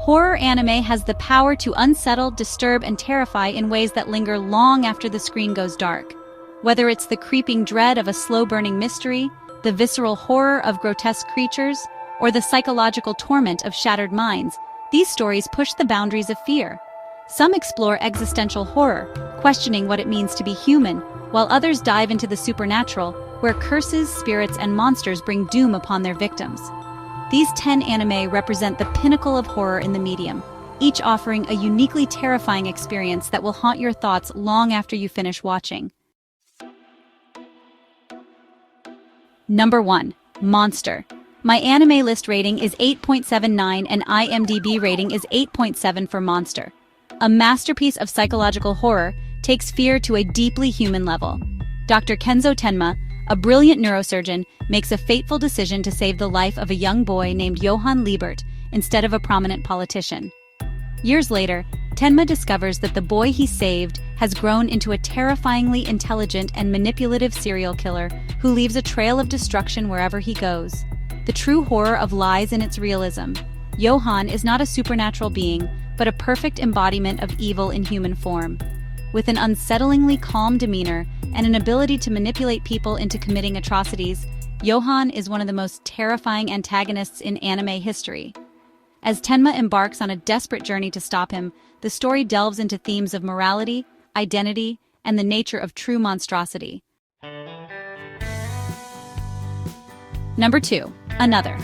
Horror anime has the power to unsettle, disturb, and terrify in ways that linger long after the screen goes dark. Whether it's the creeping dread of a slow-burning mystery, the visceral horror of grotesque creatures, or the psychological torment of shattered minds, these stories push the boundaries of fear. Some explore existential horror, questioning what it means to be human, while others dive into the supernatural, where curses, spirits, and monsters bring doom upon their victims. These 10 anime represent the pinnacle of horror in the medium, each offering a uniquely terrifying experience that will haunt your thoughts long after you finish watching. Number 1. Monster. My anime list rating is 8.79 and IMDb rating is 8.7 for Monster. A masterpiece of psychological horror takes fear to a deeply human level. Dr. Kenzo Tenma, a brilliant neurosurgeon, makes a fateful decision to save the life of a young boy named Johann Liebert instead of a prominent politician. Years later, Tenma discovers that the boy he saved has grown into a terrifyingly intelligent and manipulative serial killer who leaves a trail of destruction wherever he goes. The true horror of lies in its realism. Johann is not a supernatural being, but a perfect embodiment of evil in human form. With an unsettlingly calm demeanor and an ability to manipulate people into committing atrocities, Johann is one of the most terrifying antagonists in anime history. As Tenma embarks on a desperate journey to stop him, the story delves into themes of morality, identity, and the nature of true monstrosity. Number 2. Another.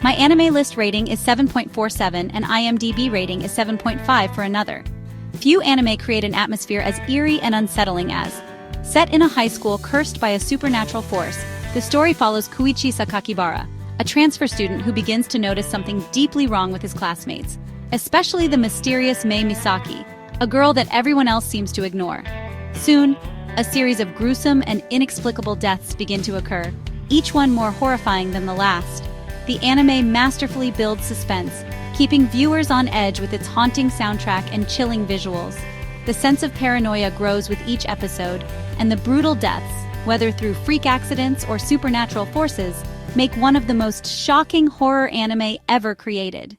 My anime list rating is 7.47 and IMDb rating is 7.5 for Another. Few anime create an atmosphere as eerie and unsettling as. Set in a high school cursed by a supernatural force, the story follows Koichi Sakakibara, a transfer student who begins to notice something deeply wrong with his classmates, especially the mysterious Mei Misaki, a girl that everyone else seems to ignore. Soon, a series of gruesome and inexplicable deaths begin to occur, each one more horrifying than the last. The anime masterfully builds suspense, keeping viewers on edge with its haunting soundtrack and chilling visuals. The sense of paranoia grows with each episode, and the brutal deaths, whether through freak accidents or supernatural forces, make one of the most shocking horror anime ever created.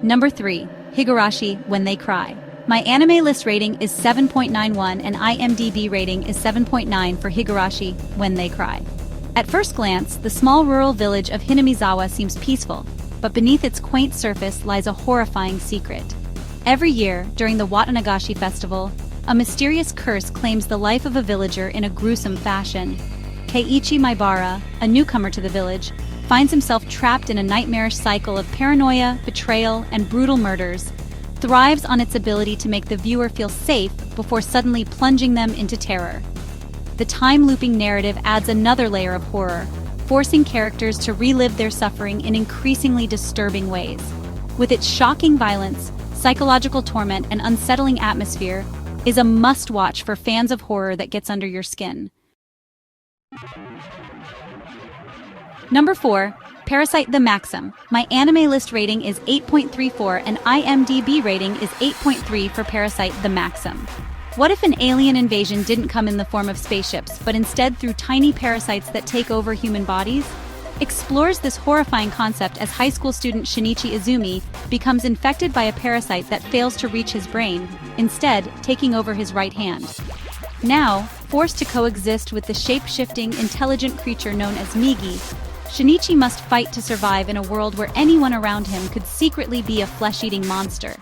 Number 3. Higurashi, When They Cry. My anime list rating is 7.91 and IMDb rating is 7.9 for Higurashi, When They Cry. At first glance, the small rural village of Hinamizawa seems peaceful, but beneath its quaint surface lies a horrifying secret. Every year, during the Watanagashi festival, a mysterious curse claims the life of a villager in a gruesome fashion. Keiichi Maibara, a newcomer to the village, finds himself trapped in a nightmarish cycle of paranoia, betrayal, and brutal murders, thrives on its ability to make the viewer feel safe before suddenly plunging them into terror. The time-looping narrative adds another layer of horror, forcing characters to relive their suffering in increasingly disturbing ways. With its shocking violence, psychological torment, and unsettling atmosphere, is a must-watch for fans of horror that gets under your skin. Number 4. Parasite the Maxim. My anime list rating is 8.34 and IMDb rating is 8.3 for Parasite the Maxim. What if an alien invasion didn't come in the form of spaceships, but instead through tiny parasites that take over human bodies? Explores this horrifying concept as high school student Shinichi Izumi becomes infected by a parasite that fails to reach his brain, instead taking over his right hand. Now, forced to coexist with the shape-shifting, intelligent creature known as Migi, Shinichi must fight to survive in a world where anyone around him could secretly be a flesh-eating monster.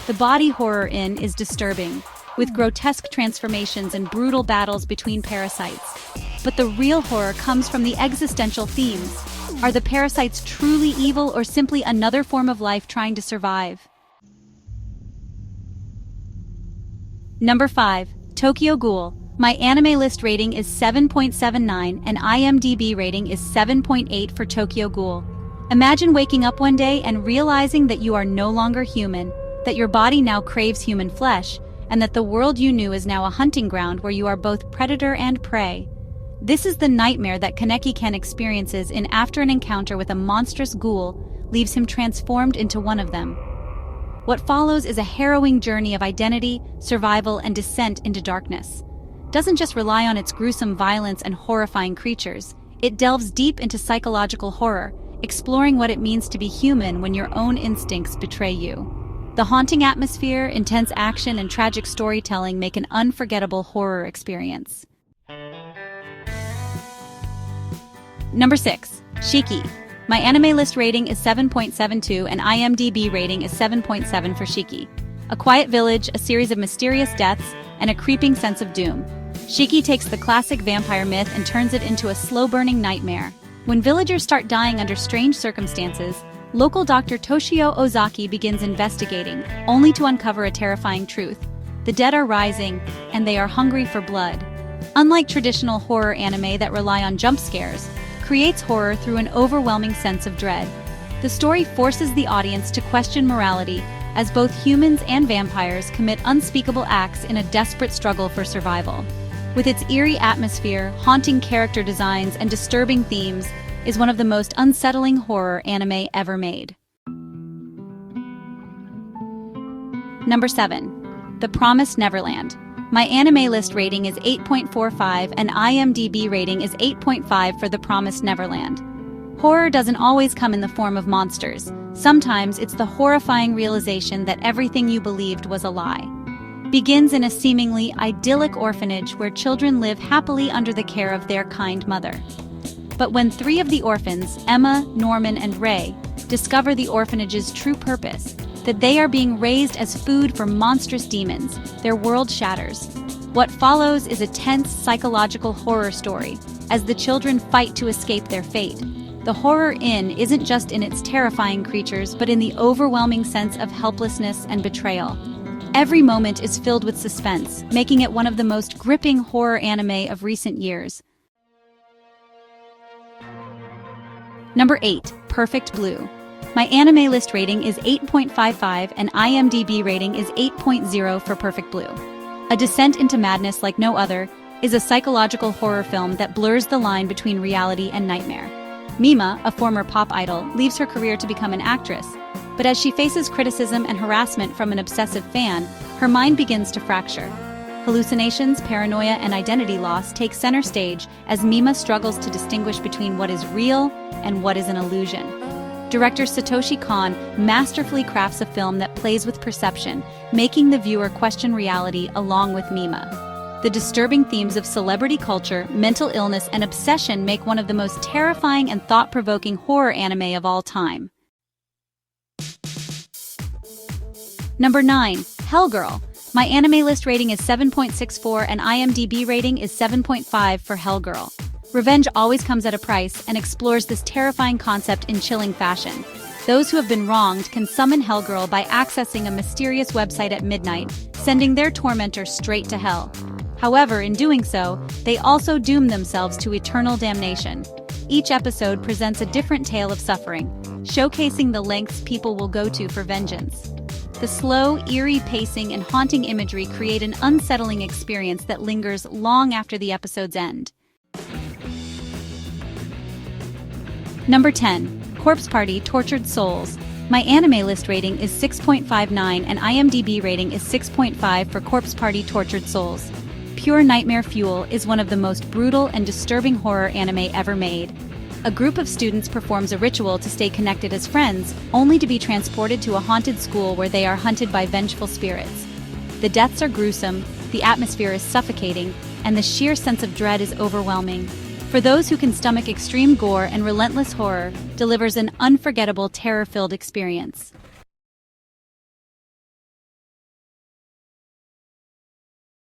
The body horror is disturbing, with grotesque transformations and brutal battles between parasites. But the real horror comes from the existential themes. Are the parasites truly evil or simply another form of life trying to survive? Number 5. Tokyo Ghoul. My anime list rating is 7.79 and IMDb rating is 7.8 for Tokyo Ghoul. Imagine waking up one day and realizing that you are no longer human, that your body now craves human flesh, and that the world you knew is now a hunting ground where you are both predator and prey. This is the nightmare that Kaneki-ken experiences after an encounter with a monstrous ghoul leaves him transformed into one of them. What follows is a harrowing journey of identity, survival, and descent into darkness. Doesn't just rely on its gruesome violence and horrifying creatures, it delves deep into psychological horror, exploring what it means to be human when your own instincts betray you. The haunting atmosphere, intense action, and tragic storytelling make an unforgettable horror experience. Number 6. Shiki. My anime list rating is 7.72 and IMDb rating is 7.7 for Shiki. A quiet village, a series of mysterious deaths, and a creeping sense of doom. Shiki takes the classic vampire myth and turns it into a slow-burning nightmare. When villagers start dying under strange circumstances, local Dr. Toshio Ozaki begins investigating, only to uncover a terrifying truth. The dead are rising, and they are hungry for blood. Unlike traditional horror anime that rely on jump scares, creates horror through an overwhelming sense of dread. The story forces the audience to question morality, as both humans and vampires commit unspeakable acts in a desperate struggle for survival. With its eerie atmosphere, haunting character designs, and disturbing themes, is one of the most unsettling horror anime ever made. Number 7. The Promised Neverland. My anime list rating is 8.45 and IMDb rating is 8.5 for The Promised Neverland. Horror doesn't always come in the form of monsters. Sometimes it's the horrifying realization that everything you believed was a lie. Begins in a seemingly idyllic orphanage where children live happily under the care of their kind mother. But when 3 of the orphans, Emma, Norman, and Ray, discover the orphanage's true purpose, that they are being raised as food for monstrous demons, their world shatters. What follows is a tense psychological horror story, as the children fight to escape their fate. The horror isn't just in its terrifying creatures, but in the overwhelming sense of helplessness and betrayal. Every moment is filled with suspense, making it one of the most gripping horror anime of recent years. Number 8. Perfect Blue. My anime list rating is 8.55 and IMDb rating is 8.0 for Perfect Blue. A descent into madness like no other is a psychological horror film that blurs the line between reality and nightmare. Mima, a former pop idol, leaves her career to become an actress, but as she faces criticism and harassment from an obsessive fan, her mind begins to fracture. Hallucinations, paranoia, and identity loss take center stage as Mima struggles to distinguish between what is real and what is an illusion. Director Satoshi Kon masterfully crafts a film that plays with perception, making the viewer question reality along with Mima. The disturbing themes of celebrity culture, mental illness, and obsession make one of the most terrifying and thought-provoking horror anime of all time. Number 9. Hellgirl. My anime list rating is 7.64 and IMDb rating is 7.5 for Hellgirl. Revenge always comes at a price and explores this terrifying concept in chilling fashion. Those who have been wronged can summon Hellgirl by accessing a mysterious website at midnight, sending their tormentor straight to hell. However, in doing so, they also doom themselves to eternal damnation. Each episode presents a different tale of suffering, showcasing the lengths people will go to for vengeance. The slow, eerie pacing and haunting imagery create an unsettling experience that lingers long after the episode's end. Number 10. Corpse Party Tortured Souls. My anime list rating is 6.59 and IMDb rating is 6.5 for Corpse Party Tortured Souls. Pure nightmare fuel is one of the most brutal and disturbing horror anime ever made. A group of students performs a ritual to stay connected as friends, only to be transported to a haunted school where they are hunted by vengeful spirits. The deaths are gruesome, the atmosphere is suffocating, and the sheer sense of dread is overwhelming. For those who can stomach extreme gore and relentless horror, delivers an unforgettable terror-filled experience.